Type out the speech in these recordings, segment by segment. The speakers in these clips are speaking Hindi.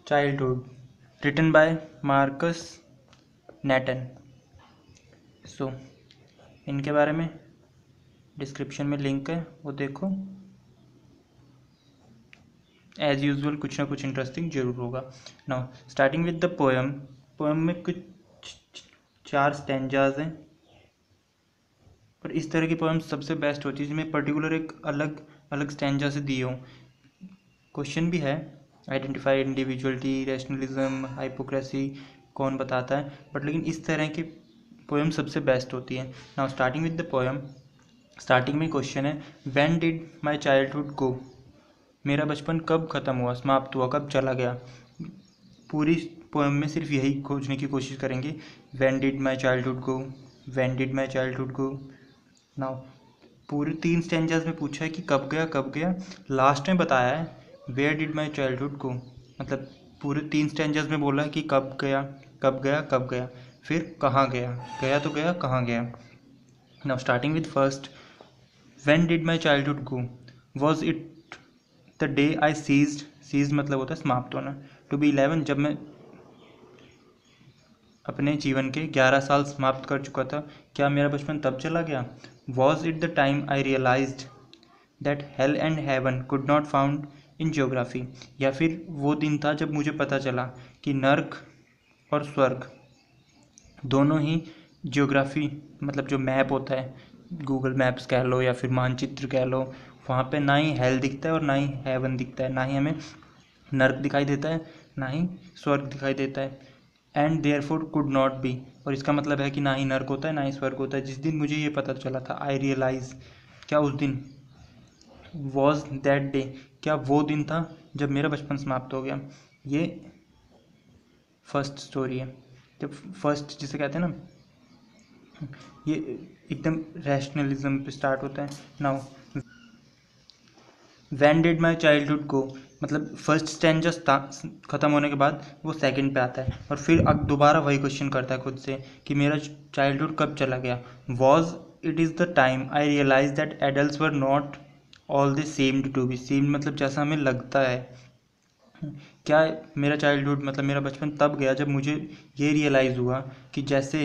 Childhood, written by Marcus Nathan. सो इनके बारे में डिस्क्रिप्शन में लिंक है, वो देखो। एज यूजुअल कुछ ना कुछ इंटरेस्टिंग जरूर होगा। Now starting with the poem में कुछ 4 स्टैंजाज हैं, पर इस तरह की पोएम सबसे बेस्ट होती है जिसमें पर्टिकुलर एक अलग अलग स्टैंजा से दिए हों। क्वेश्चन भी है, आइडेंटिफाई इंडिविजुअलिटी, रैशनलिज्म, हाइपोक्रेसी कौन बताता है, बट लेकिन इस तरह की पोएम सबसे बेस्ट होती है। Now starting with the poem, starting में क्वेश्चन है, when did my childhood go, मेरा बचपन कब ख़त्म हुआ, समाप्त हुआ, कब चला गया। पूरी पोएम में सिर्फ यही खोजने की कोशिश करेंगे, when did my childhood go, when did my childhood go. Now पूरे 3 स्टेंजर्स में पूछा है कि कब गया कब गया, लास्ट में बताया है where did my childhood go, मतलब पूरे 3 स्टेंजर्स में बोला है कि कब गया कब गया कब गया, फिर कहाँ गया, गया तो गया, कहाँ गया। Now starting with first, when did my childhood go, was it the day I ceased मतलब होता है समाप्त होना, टू बी 11 जब मैं अपने जीवन के 11 साल समाप्त कर चुका था, क्या मेरा बचपन तब चला गया। Was it the time I realised that hell and heaven could not found in geography, या फिर वो दिन था जब मुझे पता चला कि नर्क और स्वर्ग दोनों ही ज्योग्राफी, मतलब जो मैप होता है, गूगल मैप्स कह लो या फिर मानचित्र कह लो, वहाँ पे ना ही हेल दिखता है और ना ही हेवन दिखता है, ना ही हमें नर्क दिखाई देता है, ना ही स्वर्ग दिखाई देता है। And therefore could not be, और इसका मतलब है कि ना ही नर्क होता है ना ही स्वर्ग होता है। जिस दिन मुझे ये पता चला था, आई रियलाइज, क्या उस दिन, वॉज दैट डे, क्या वो दिन था जब मेरा बचपन समाप्त हो गया। ये फर्स्ट स्टोरी है। जब फर्स्ट जिसे कहते हैं ना, ये एकदम रैशनलिज्म पे स्टार्ट होता है। Now when did my childhood go, मतलब फर्स्ट स्टैंजा ख़त्म होने के बाद वो सेकंड पे आता है और फिर अब दोबारा वही क्वेश्चन करता है खुद से कि मेरा चाइल्डहुड कब चला गया। Was it is the time I realise that adults were not all they seemed to be, same मतलब जैसा हमें लगता है। क्या मेरा चाइल्डहुड मतलब मेरा बचपन तब गया जब मुझे ये रियलाइज़ हुआ कि जैसे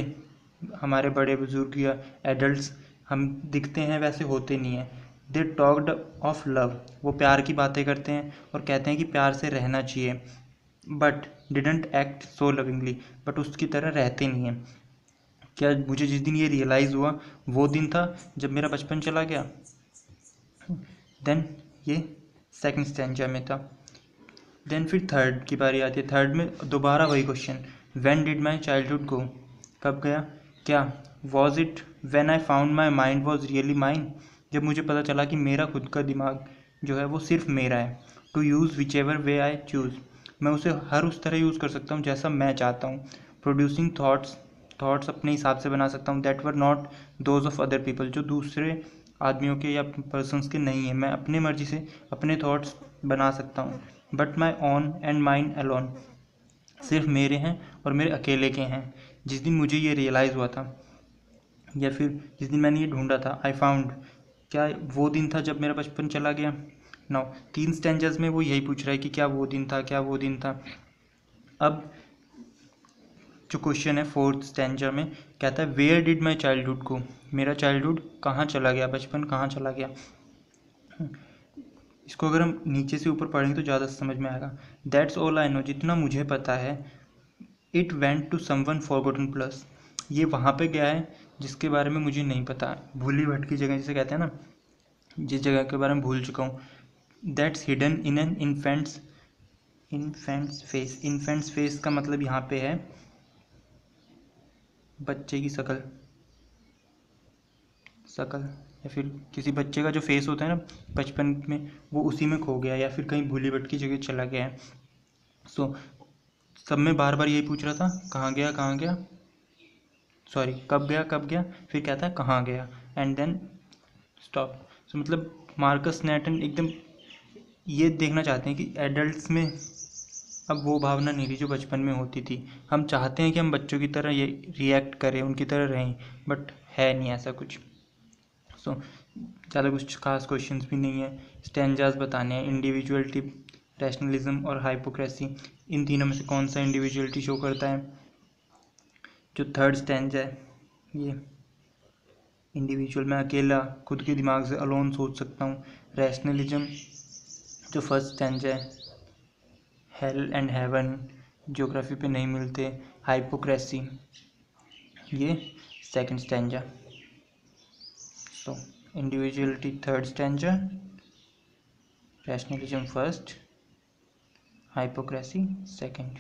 हमारे बड़े बुजुर्ग या एडल्ट्स हम दिखते हैं वैसे होते नहीं हैं। दे टॉक्ड ऑफ लव, वो प्यार की बातें करते हैं और कहते हैं कि प्यार से रहना चाहिए, but didn't act so lovingly, but उसकी तरह रहते नहीं हैं। क्या मुझे जिस दिन ये रियलाइज़ हुआ वो दिन था जब मेरा बचपन चला गया। देन ये सेकंड स्टैंजा में था। देन फिर थर्ड की बारी आती है। थर्ड में दोबारा वही question, when did my childhood गो, कब गया। क्या was it when I found my mind was really mine, जब मुझे पता चला कि मेरा खुद का दिमाग जो है वो सिर्फ मेरा है। To use whichever way I choose, मैं उसे हर उस तरह यूज़ कर सकता हूँ जैसा मैं चाहता हूँ। प्रोड्यूसिंग थॉट्स अपने हिसाब से बना सकता हूँ, that were not those of other people, जो दूसरे आदमियों के या पर्सनस के नहीं है। मैं अपनी मर्जी से अपने थॉट्स बना सकता हूँ। But my on and mine alone, सिर्फ मेरे हैं और मेरे अकेले के हैं। जिस दिन मुझे ये रियलाइज़ हुआ था या फिर जिस दिन मैंने ये ढूंढा था, आई फाउंड, क्या वो दिन था जब मेरा बचपन चला गया। नाउ 3 स्टैंजर्स में वो यही पूछ रहा है कि क्या वो दिन था, क्या वो दिन था। अब जो क्वेश्चन है फोर्थ स्टैंजर में कहता है, where did my childhood go, मेरा चाइल्डहुड कहाँ चला गया, बचपन कहाँ चला गया। इसको अगर हम नीचे से ऊपर पढ़ेंगे तो ज़्यादा समझ में आएगा। दैट्स ऑल आई नो, जितना मुझे पता है। It went to someone forgotten place, ये वहाँ पे गया है जिसके बारे में मुझे नहीं पता, भूली भटकी जगह जिसे कहते हैं ना, जिस जगह के बारे में भूल चुका हूँ। That's hidden in an infants face, infants face का मतलब यहाँ पे है बच्चे की शकल या फिर किसी बच्चे का जो फेस होता है ना बचपन में, वो उसी में खो गया या फिर कहीं भूली भटकी जगह चला गया है। सो सब में बार बार यही पूछ रहा था, कहाँ गया कहाँ गया, सॉरी कब गया, फिर कहता है कहाँ गया, एंड देन स्टॉप। सो मतलब मार्कस नैटन एकदम ये देखना चाहते हैं कि एडल्ट्स में अब वो भावना नहीं रही जो बचपन में होती थी। हम चाहते हैं कि हम बच्चों की तरह ये रिएक्ट करें, उनकी तरह रहें, बट है नहीं ऐसा कुछ। सो ज़्यादा कुछ खास क्वेश्चंस भी नहीं है, स्टैंजास बताने हैं, इंडिविजुअलिटी रैशनलिज्म और हाइपोक्रेसी, इन तीनों में से कौन सा इंडिविजुअलिटी शो करता है? जो थर्ड स्टैंजा है, ये इंडिविजुअल, मैं अकेला खुद के दिमाग से अलोन सोच सकता हूँ। रैशनलिज्म जो फर्स्ट स्टैंजा है, हेल एंड हेवन ज्योग्राफी पे नहीं मिलते। हाइपोक्रेसी ये second stanza. So individuality third stanza, rationalism first, hypocrisy second.